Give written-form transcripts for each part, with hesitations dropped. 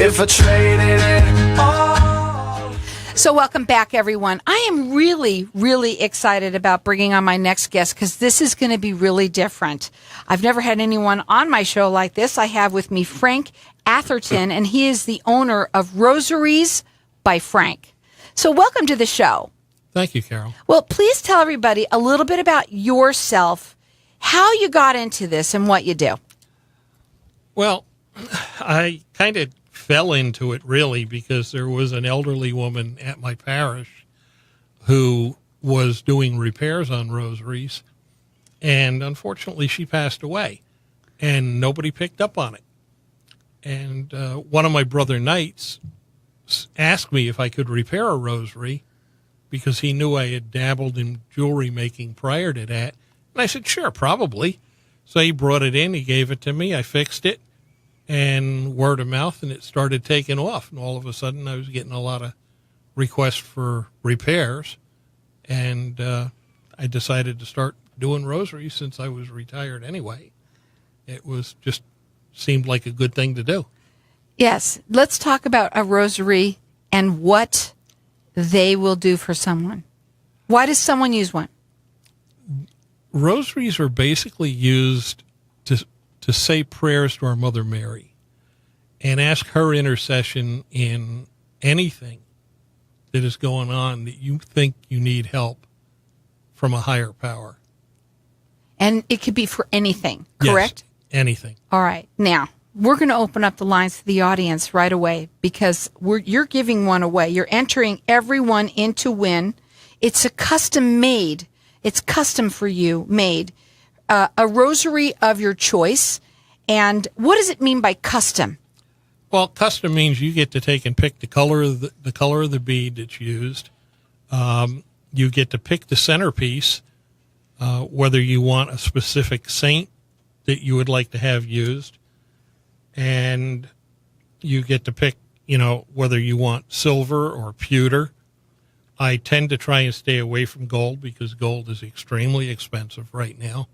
if I traded it all. So welcome back, everyone. I am really, really excited about bringing on my next guest because this is going to be really different. I've never had anyone on my show like this. I have with me Frank Atherton, and he is the owner of Rosaries by Frank. So welcome to the show. Thank you, Carol. Well, please tell everybody a little bit about yourself, how you got into this, and what you do. Well, I kind of fell into it, really, because there was an elderly woman at my parish who was doing repairs on rosaries, and unfortunately she passed away, and nobody picked up on it. And one of my brother knights asked me if I could repair a rosary, because he knew I had dabbled in jewelry making prior to that. And I said, sure, probably. So he brought it in, he gave it to me, I fixed it, and word of mouth, and it started taking off. And all of a sudden I was getting a lot of requests for repairs, and I decided to start doing rosaries since I was retired anyway. It was just seemed like a good thing to do. Yes, let's talk about a rosary and what they will do for someone. Why does someone use one? Rosaries are basically used to say prayers to our Mother Mary and ask her intercession in anything that is going on that you think you need help from a higher power. And it could be for anything, correct? Yes, anything. All right. Now, we're going to open up the lines to the audience right away because you're giving one away. You're entering everyone in to win. It's a custom made. It's custom for you made. A rosary of your choice. And what does it mean by custom? Well, custom means you get to take and pick the color of the bead that's used. You get to pick the centerpiece, whether you want a specific saint that you would like to have used. And you get to pick, whether you want silver or pewter. I tend to try and stay away from gold because gold is extremely expensive right now.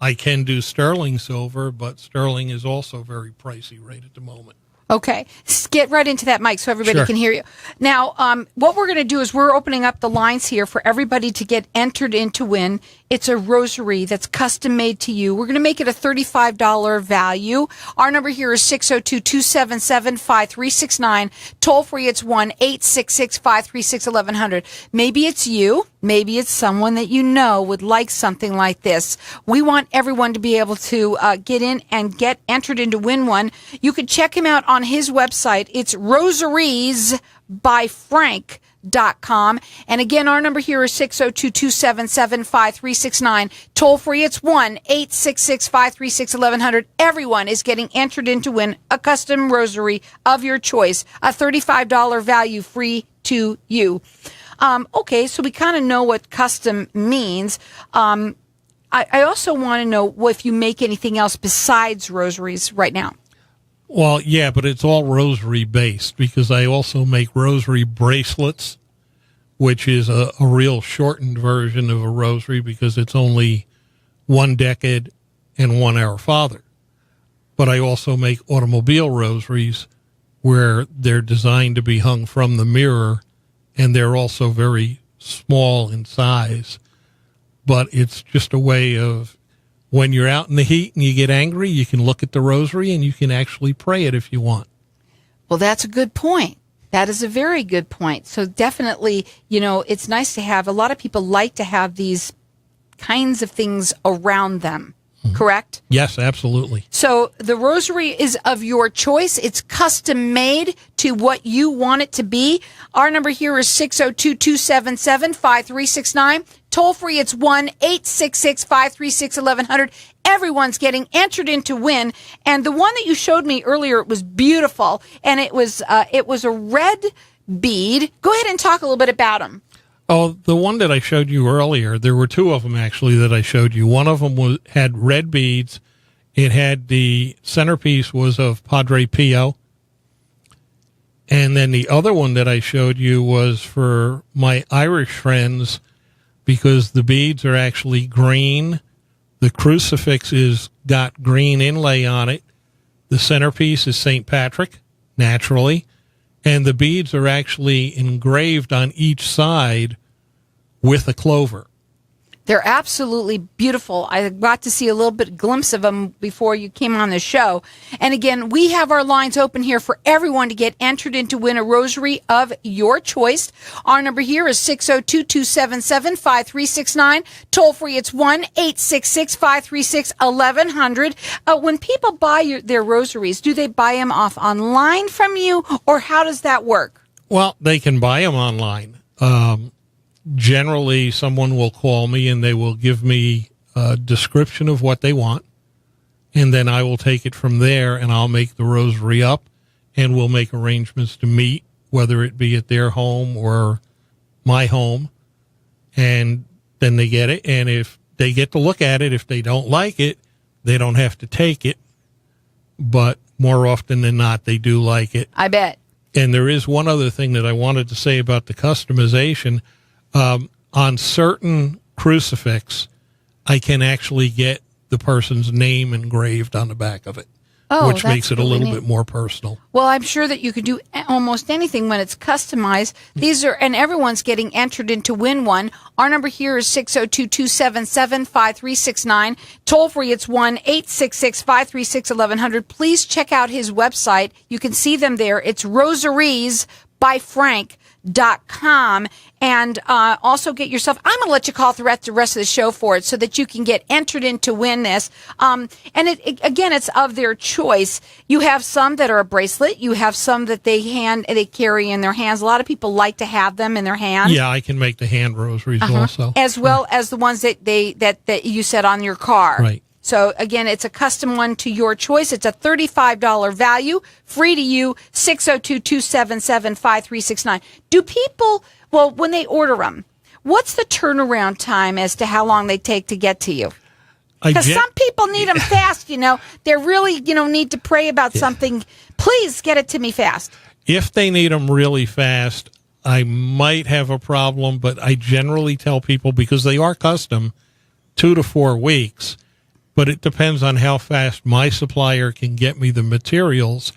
I can do sterling silver, but sterling is also very pricey right at the moment. Okay. Get right into that mic so everybody Sure. can hear you. Now, what we're going to do is we're opening up the lines here for everybody to get entered in to win. It's a rosary that's custom made to you. We're going to make it a $35 value. Our number here is 602-277-5369. Toll free, it's 1-866-536-1100. Maybe it's you. Maybe it's someone that you know would like something like this. We want everyone to be able to get in and get entered in to win one. You can check him out on his website. It's rosariesbyfrank.com. And again, our number here is 602-277-5369. Toll free, it's 1-866-536-1100. Everyone is getting entered in to win a custom rosary of your choice, a $35 value free to you. Okay, so we kind of know what custom means. I also want to know if you make anything else besides rosaries right now. Well, yeah, but it's all rosary based because I also make rosary bracelets, which is a real shortened version of a rosary because it's only one decade and one Our Father. But I also make automobile rosaries where they're designed to be hung from the mirror, and they're also very small in size. But it's just a way of, when you're out in the heat and you get angry, you can look at the rosary and you can actually pray it if you want. Well, that's a good point. That is a very good point. So definitely, it's nice to have, a lot of people like to have these kinds of things around them. Mm-hmm. Correct? Yes, absolutely. So the rosary is of your choice. It's custom made to what you want it to be. Our number here is 602-277-5369. Toll free, it's 1-866-536-1100. Everyone's getting entered in to win. And the one that you showed me earlier, it was beautiful. And it was a red bead. Go ahead and talk a little bit about them. Oh, the one that I showed you earlier, there were two of them actually that I showed you. One of them had red beads. It had the centerpiece was of Padre Pio. And then the other one that I showed you was for my Irish friends because the beads are actually green. The crucifix is got green inlay on it. The centerpiece is St. Patrick. naturally, and the beads are actually engraved on each side with a clover. They're absolutely beautiful. I got to see a little bit glimpse of them before you came on the show. And again, we have our lines open here for everyone to get entered in to win a rosary of your choice. Our number here is 602-277-5369. Toll free, it's 1-866-536-1100. When people buy their rosaries, do they buy them off online from you, or how does that work? Well, they can buy them online. Generally, someone will call me and they will give me a description of what they want, and then I will take it from there and I'll make the rosary up, and we'll make arrangements to meet, whether it be at their home or my home, and then they get it. And if they get to look at it, if they don't like it, they don't have to take it, but more often than not, they do like it. I bet. And there is one other thing that I wanted to say about the customization. On certain crucifix, I can actually get the person's name engraved on the back of it, which makes it a little bit more personal. Well, I'm sure that you could do almost anything when it's customized. And everyone's getting entered in to win one. Our number here is 602-277-5369. Toll free, it's 1-866-536-1100. Please check out his website. You can see them there. It's Rosaries by Frank.com, and also get yourself, I'm going to let you call throughout the rest of the show for it so that you can get entered in to win this. And again, it's of their choice. You have some that are a bracelet. You have some that they carry in their hands. A lot of people like to have them in their hands. Yeah, I can make the hand rosaries also. As well as the ones that you said on your car. Right. So, again, it's a custom one to your choice. It's a $35 value, free to you, 602-277-5369. Do people, when they order them, what's the turnaround time as to how long they take to get to you? Because some people need them fast, They really, need to pray about something. Please get it to me fast. If they need them really fast, I might have a problem, but I generally tell people, because they are custom, 2 to 4 weeks. But it depends on how fast my supplier can get me the materials.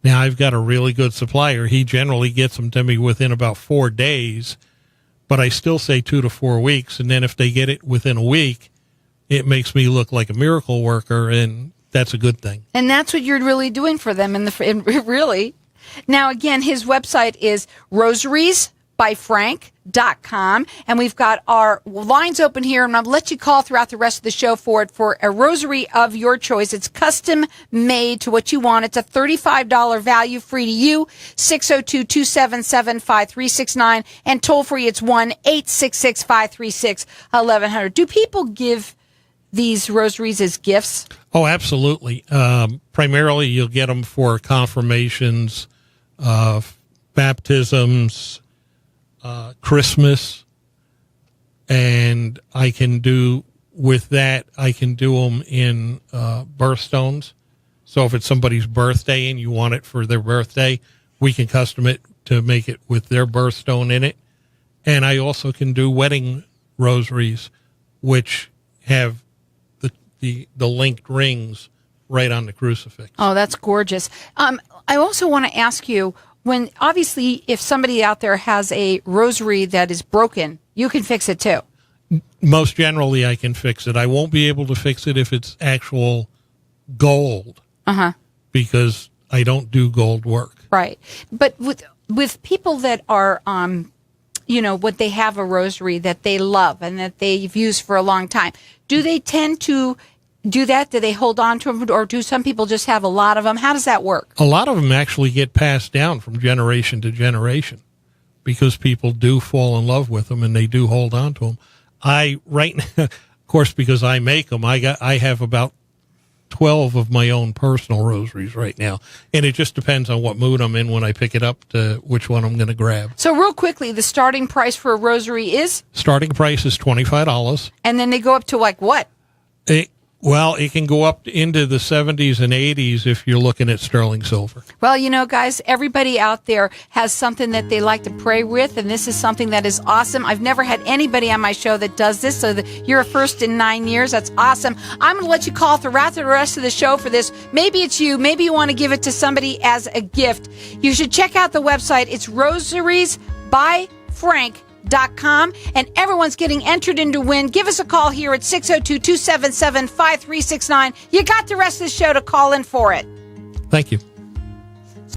Now, I've got a really good supplier. He generally gets them to me within about 4 days, but I still say 2 to 4 weeks. And then if they get it within a week, it makes me look like a miracle worker, and that's a good thing. And that's what you're really doing for them, really. Now, again, his website is rosariesbyfrank.com, and we've got our lines open here, and I'll let you call throughout the rest of the show for a rosary of your choice. It's custom made to what you want. It's a $35 value, free to you, 602-277-5369, and toll free, it's 1-866-536-1100. Do people give these rosaries as gifts? Oh, absolutely. Primarily, you'll get them for confirmations, baptisms, Christmas, and I can do them in birthstones. So if it's somebody's birthday and you want it for their birthday, we can custom it to make it with their birthstone in it. And I also can do wedding rosaries, which have the linked rings right on the crucifix. Oh, that's gorgeous. I also want to ask you, obviously, if somebody out there has a rosary that is broken, you can fix it too. Most generally, I can fix it. I won't be able to fix it if it's actual gold, because I don't do gold work. Right, but with people that are, what they have a rosary that they love and that they've used for a long time, do they tend to do that? Do they hold on to them, or do some people just have a lot of them? How does that work? A lot of them actually get passed down from generation to generation because people do fall in love with them and they do hold on to them. Right now, of course, because I make them, I have about 12 of my own personal rosaries right now, and it just depends on what mood I'm in when I pick it up to which one I'm going to grab. So real quickly, the starting price for a rosary is? Starting price is $25. And then they go up to like what? Well, it can go up into the 70s and 80s if you're looking at sterling silver. Well, guys, everybody out there has something that they like to pray with, and this is something that is awesome. I've never had anybody on my show that does this, so you're a first in 9 years. That's awesome. I'm going to let you call throughout the rest of the show for this. Maybe it's you. Maybe you want to give it to somebody as a gift. You should check out the website. It's Rosaries by Frank. .com, and everyone's getting entered into win. Give us a call here at 602-277-5369. You got the rest of the show to call in for it. Thank you.